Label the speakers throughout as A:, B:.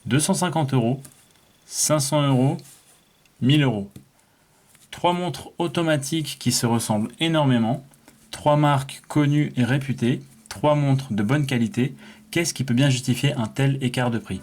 A: 250 euros, 500 euros, 1000 euros. 3 montres automatiques qui se ressemblent énormément, 3 marques connues et réputées, 3 montres de bonne qualité. Qu'est-ce qui peut bien justifier un tel écart de prix?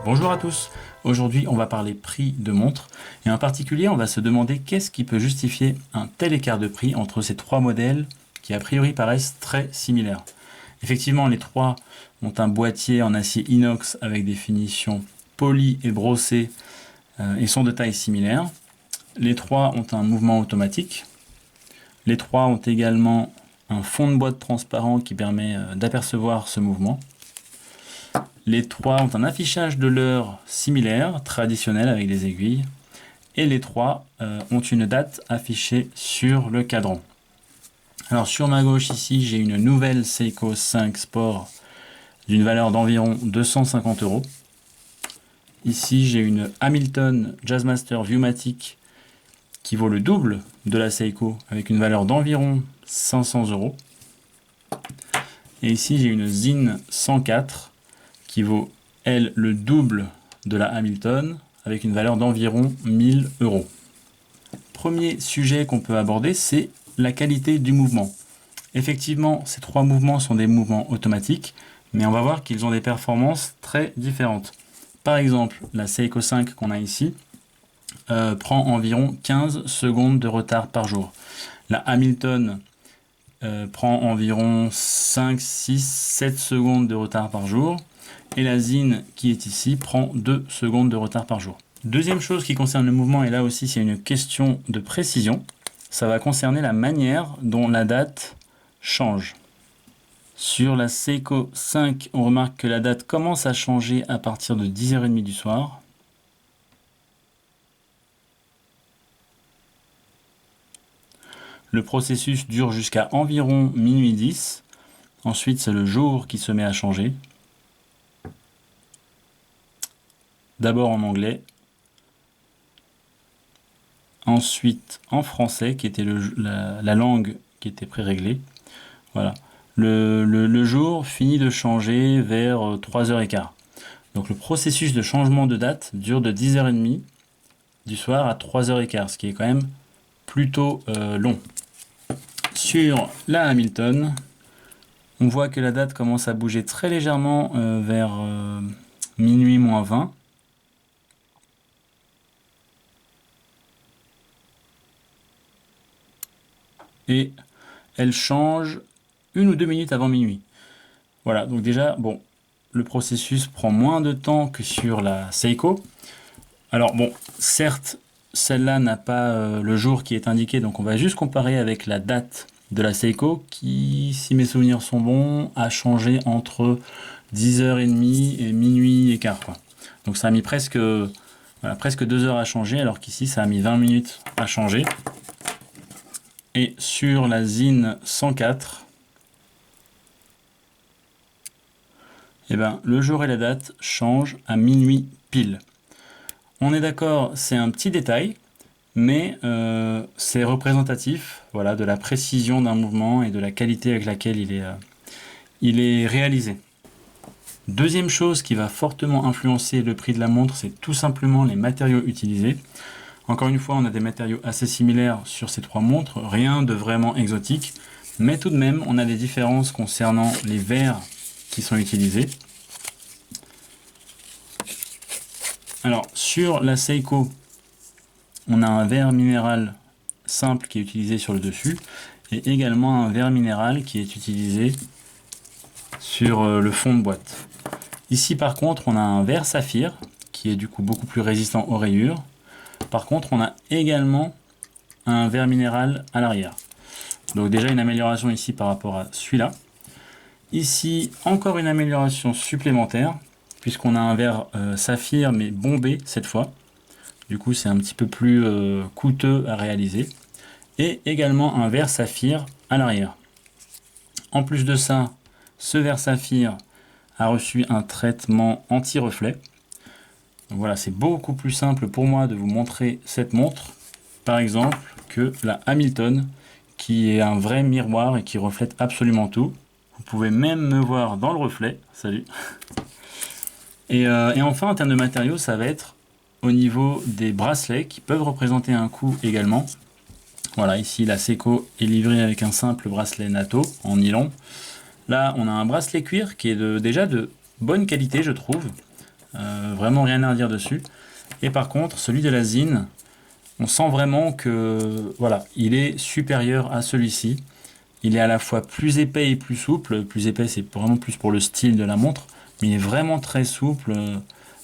A: Bonjour à tous, aujourd'hui on va parler prix de montres et en particulier on va se demander qu'est-ce qui peut justifier un tel écart de prix entre ces trois modèles qui a priori paraissent très similaires. Effectivement les trois ont un boîtier en acier inox avec des finitions polies et brossées et sont de taille similaire. Les trois ont un mouvement automatique. Les trois ont également un fond de boîte transparent qui permet d'apercevoir ce mouvement. Les trois ont un affichage de l'heure similaire, traditionnel avec des aiguilles. Et les trois ont une date affichée sur le cadran. Alors sur ma gauche ici, j'ai une nouvelle Seiko 5 Sport d'une valeur d'environ 250 euros. Ici, j'ai une Hamilton Jazzmaster Viewmatic qui vaut le double de la Seiko avec une valeur d'environ 500 euros. Et ici, j'ai une Zin 104 qui vaut, elle, le double de la Hamilton, avec une valeur d'environ 1000 euros. Premier sujet qu'on peut aborder, c'est la qualité du mouvement. Effectivement, ces trois mouvements sont des mouvements automatiques, mais on va voir qu'ils ont des performances très différentes. Par exemple, la Seiko 5 qu'on a ici prend environ 15 secondes de retard par jour. La Hamilton prend environ 5, 6, 7 secondes de retard par jour. Et la Zin qui est ici prend 2 secondes de retard par jour. Deuxième chose qui concerne le mouvement, et là aussi c'est une question de précision, ça va concerner la manière dont la date change. Sur la Seiko 5, on remarque que la date commence à changer à partir de 10h30 du soir. Le processus dure jusqu'à environ minuit 10. Ensuite, c'est le jour qui se met à changer. D'abord en anglais, ensuite en français, qui était la langue qui était pré-réglée. Voilà. Le jour finit de changer vers 3h15. Donc le processus de changement de date dure de 10h30 du soir à 3h15, ce qui est quand même plutôt long. Sur la Hamilton, on voit que la date commence à bouger très légèrement vers minuit moins 20. Et elle change 1 ou 2 minutes avant minuit. Voilà, donc déjà, bon, le processus prend moins de temps que sur la Seiko. Alors bon, certes, celle-là n'a pas le jour qui est indiqué, donc on va juste comparer avec la date de la Seiko, qui, si mes souvenirs sont bons, a changé entre 10h30 et minuit et quart, quoi. Donc ça a mis presque 2 heures à changer, alors qu'ici ça a mis 20 minutes à changer. Et sur la Zin 104, eh ben, le jour et la date changent à minuit pile. On est d'accord, c'est un petit détail, mais c'est représentatif, voilà, de la précision d'un mouvement et de la qualité avec laquelle il est réalisé. Deuxième chose qui va fortement influencer le prix de la montre, c'est tout simplement les matériaux utilisés. Encore une fois, on a des matériaux assez similaires sur ces trois montres, rien de vraiment exotique, mais tout de même, on a des différences concernant les verres qui sont utilisés. Alors, sur la Seiko, on a un verre minéral simple qui est utilisé sur le dessus, et également un verre minéral qui est utilisé sur le fond de boîte. Ici, par contre, on a un verre saphir, qui est du coup beaucoup plus résistant aux rayures. Par contre, on a également un verre minéral à l'arrière. Donc déjà une amélioration ici par rapport à celui-là. Ici, encore une amélioration supplémentaire, puisqu'on a un verre saphir, mais bombé cette fois. Du coup, c'est un petit peu plus coûteux à réaliser. Et également un verre saphir à l'arrière. En plus de ça, ce verre saphir a reçu un traitement anti-reflet. Donc voilà, c'est beaucoup plus simple pour moi de vous montrer cette montre, par exemple, que la Hamilton, qui est un vrai miroir et qui reflète absolument tout. Vous pouvez même me voir dans le reflet. Salut. Et enfin, en termes de matériaux, ça va être au niveau des bracelets qui peuvent représenter un coût également. Voilà, ici la Seiko est livrée avec un simple bracelet NATO en nylon. Là, on a un bracelet cuir qui est déjà de bonne qualité, je trouve. Vraiment rien à redire dessus. Et par contre, celui de la Zine, on sent vraiment que voilà, il est supérieur à celui-ci. Il est à la fois plus épais et plus souple. Plus épais, c'est vraiment plus pour le style de la montre, mais il est vraiment très souple,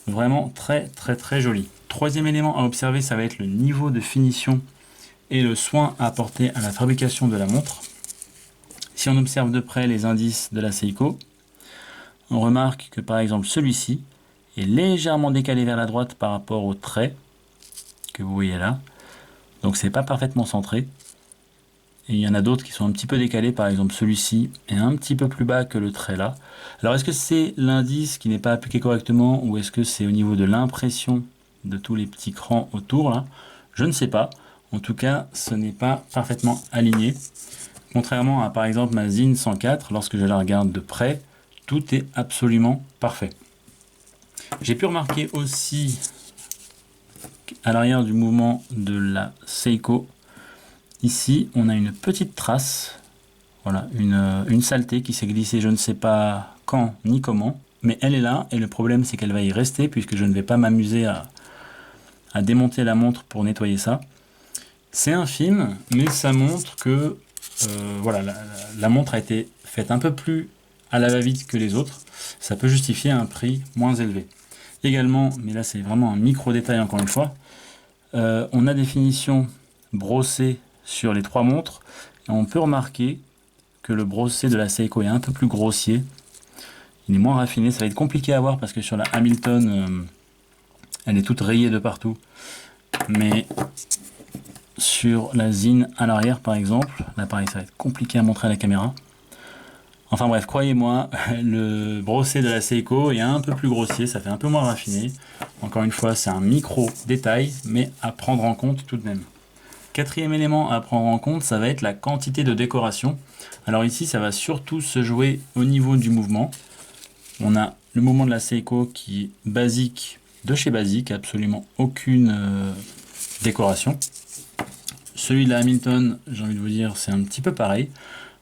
A: vraiment très très très joli. Troisième élément à observer, ça va être le niveau de finition et le soin à apporter à la fabrication de la montre. Si on observe de près les indices de la Seiko, on remarque que par exemple celui-ci est légèrement décalé vers la droite par rapport au trait que vous voyez là. Donc c'est pas parfaitement centré. Et il y en a d'autres qui sont un petit peu décalés, par exemple celui-ci est un petit peu plus bas que le trait là. Alors est-ce que c'est l'indice qui n'est pas appliqué correctement ou est-ce que c'est au niveau de l'impression de tous les petits crans autour là? Je ne sais pas. En tout cas, ce n'est pas parfaitement aligné. Contrairement à par exemple ma Zine 104, lorsque je la regarde de près, tout est absolument parfait. J'ai pu remarquer aussi à l'arrière du mouvement de la Seiko, ici on a une petite trace, voilà, une saleté qui s'est glissée, je ne sais pas quand ni comment, mais elle est là et le problème c'est qu'elle va y rester puisque je ne vais pas m'amuser à démonter la montre pour nettoyer ça. C'est infime, mais ça montre que voilà, la montre a été faite un peu plus à la va-vite que les autres. Ça peut justifier un prix moins élevé. Également, mais là c'est vraiment un micro détail encore une fois, on a des finitions brossées sur les trois montres. Et on peut remarquer que le brossé de la Seiko est un peu plus grossier. Il est moins raffiné. Ça va être compliqué à voir parce que sur la Hamilton, elle est toute rayée de partout. Mais sur la Zine à l'arrière par exemple, là pareil ça va être compliqué à montrer à la caméra. Enfin bref, croyez-moi, le brossé de la Seiko est un peu plus grossier, ça fait un peu moins raffiné. Encore une fois, c'est un micro détail, mais à prendre en compte tout de même. Quatrième élément à prendre en compte, ça va être la quantité de décoration. Alors ici, ça va surtout se jouer au niveau du mouvement. On a le mouvement de la Seiko qui est basique, de chez basique, absolument aucune décoration. Celui de la Hamilton, j'ai envie de vous dire, c'est un petit peu pareil.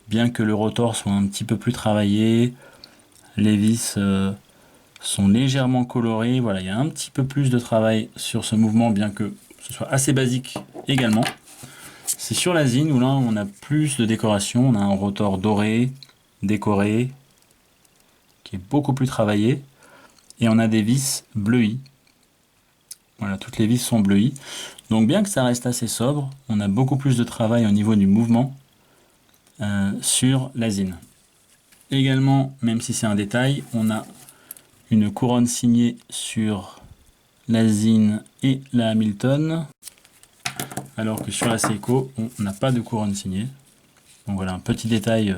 A: Bien que le rotor soit un petit peu plus travaillé, les vis sont légèrement colorées. Voilà, il y a un petit peu plus de travail sur ce mouvement, bien que ce soit assez basique également. C'est sur la Zine où là on a plus de décoration. On a un rotor doré, décoré, qui est beaucoup plus travaillé. Et on a des vis bleuies. Voilà, toutes les vis sont bleuies. Donc bien que ça reste assez sobre, on a beaucoup plus de travail au niveau du mouvement sur la Zine. Également, même si c'est un détail, on a une couronne signée sur la Zine et la Hamilton, alors que sur la Seiko, on n'a pas de couronne signée. Donc voilà, un petit détail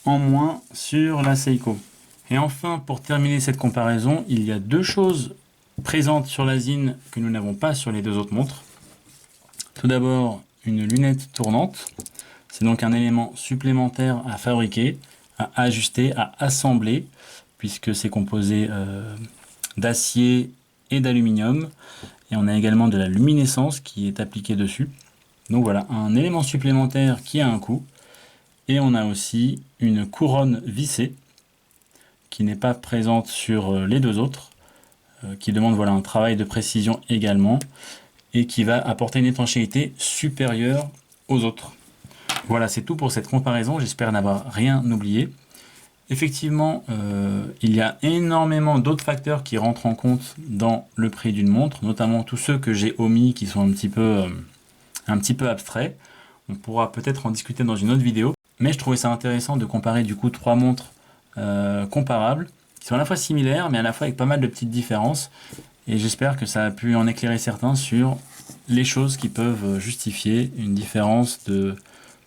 A: en moins sur la Seiko. Et enfin, pour terminer cette comparaison, il y a deux choses présentes sur la Zine que nous n'avons pas sur les deux autres montres. Tout d'abord, une lunette tournante. C'est donc un élément supplémentaire à fabriquer, à ajuster, à assembler, puisque c'est composé d'acier et d'aluminium. Et on a également de la luminescence qui est appliquée dessus. Donc voilà, un élément supplémentaire qui a un coût. Et on a aussi une couronne vissée qui n'est pas présente sur les deux autres, qui demande voilà, un travail de précision également, et qui va apporter une étanchéité supérieure aux autres. Voilà, c'est tout pour cette comparaison, j'espère n'avoir rien oublié. Effectivement, il y a énormément d'autres facteurs qui rentrent en compte dans le prix d'une montre, notamment tous ceux que j'ai omis qui sont un petit peu abstraits. On pourra peut-être en discuter dans une autre vidéo, mais je trouvais ça intéressant de comparer du coup trois montres comparables, qui sont à la fois similaires, mais à la fois avec pas mal de petites différences. Et j'espère que ça a pu en éclairer certains sur les choses qui peuvent justifier une différence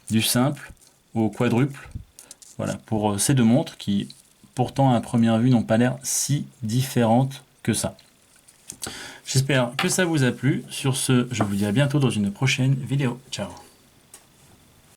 A: du simple au quadruple. Voilà, pour ces deux montres qui, pourtant à première vue, n'ont pas l'air si différentes que ça. J'espère que ça vous a plu. Sur ce, je vous dis à bientôt dans une prochaine vidéo. Ciao.